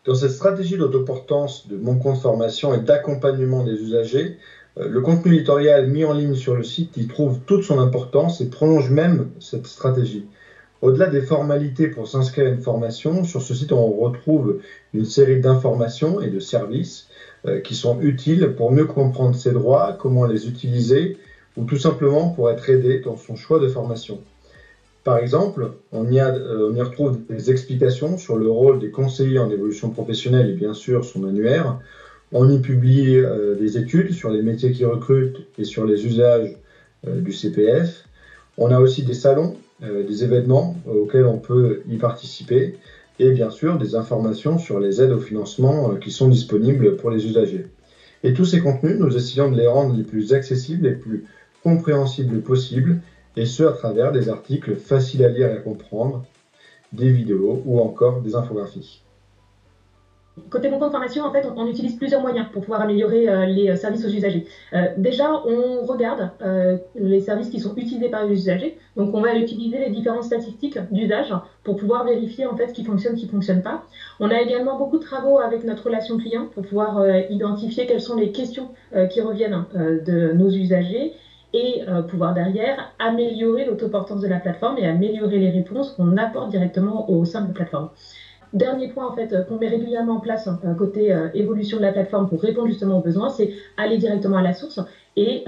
Dans cette stratégie d'autoportance de mon compte formation et d'accompagnement des usagers, le contenu éditorial mis en ligne sur le site y trouve toute son importance et prolonge même cette stratégie. Au-delà des formalités pour s'inscrire à une formation, sur ce site on retrouve une série d'informations et de services qui sont utiles pour mieux comprendre ses droits, comment les utiliser ou tout simplement pour être aidé dans son choix de formation. Par exemple, on y retrouve des explications sur le rôle des conseillers en évolution professionnelle et bien sûr son annuaire. On y publie des études sur les métiers qui recrutent et sur les usages du CPF. On a aussi des salons, des événements auxquels on peut y participer et bien sûr des informations sur les aides au financement qui sont disponibles pour les usagers. Et tous ces contenus, nous essayons de les rendre les plus accessibles et les plus compréhensibles possibles, et ce à travers des articles faciles à lire et à comprendre, des vidéos ou encore des infographies. Côté mon compte formation, en fait, on utilise plusieurs moyens pour pouvoir améliorer les services aux usagers. Déjà, on regarde les services qui sont utilisés par les usagers. Donc, on va utiliser les différentes statistiques d'usage pour pouvoir vérifier en fait ce qui fonctionne pas. On a également beaucoup de travaux avec notre relation client pour pouvoir identifier quelles sont les questions qui reviennent de nos usagers et pouvoir derrière améliorer l'autoportance de la plateforme et améliorer les réponses qu'on apporte directement au sein de la plateforme. Dernier point en fait qu'on met régulièrement en place côté évolution de la plateforme pour répondre justement aux besoins, c'est aller directement à la source et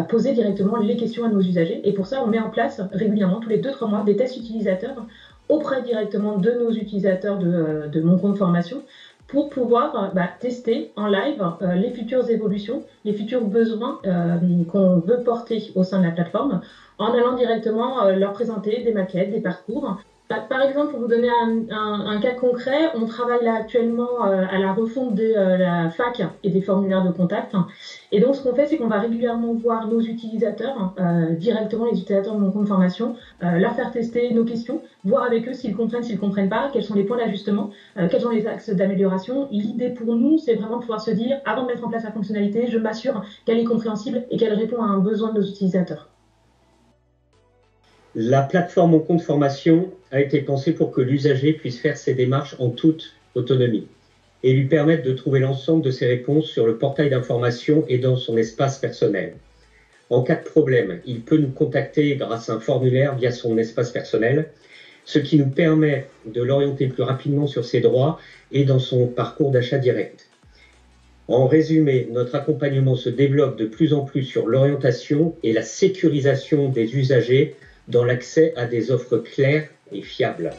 poser directement les questions à nos usagers. Et pour ça, on met en place régulièrement, tous les 2-3 mois, des tests utilisateurs auprès directement de nos utilisateurs de mon compte formation pour pouvoir tester en live les futures évolutions, les futurs besoins qu'on veut porter au sein de la plateforme en allant directement leur présenter des maquettes, des parcours. Par exemple, pour vous donner un cas concret, on travaille là actuellement à la refonte de la fac et des formulaires de contact. Et donc, ce qu'on fait, c'est qu'on va régulièrement voir nos utilisateurs, directement les utilisateurs de mon compte formation, leur faire tester nos questions, voir avec eux s'ils comprennent pas, quels sont les points d'ajustement, quels sont les axes d'amélioration. L'idée pour nous, c'est vraiment de pouvoir se dire, avant de mettre en place la fonctionnalité, je m'assure qu'elle est compréhensible et qu'elle répond à un besoin de nos utilisateurs. La plateforme Mon compte formation a été pensée pour que l'usager puisse faire ses démarches en toute autonomie et lui permettre de trouver l'ensemble de ses réponses sur le portail d'information et dans son espace personnel. En cas de problème, il peut nous contacter grâce à un formulaire via son espace personnel, ce qui nous permet de l'orienter plus rapidement sur ses droits et dans son parcours d'achat direct. En résumé, notre accompagnement se développe de plus en plus sur l'orientation et la sécurisation des usagers dans l'accès à des offres claires et fiables.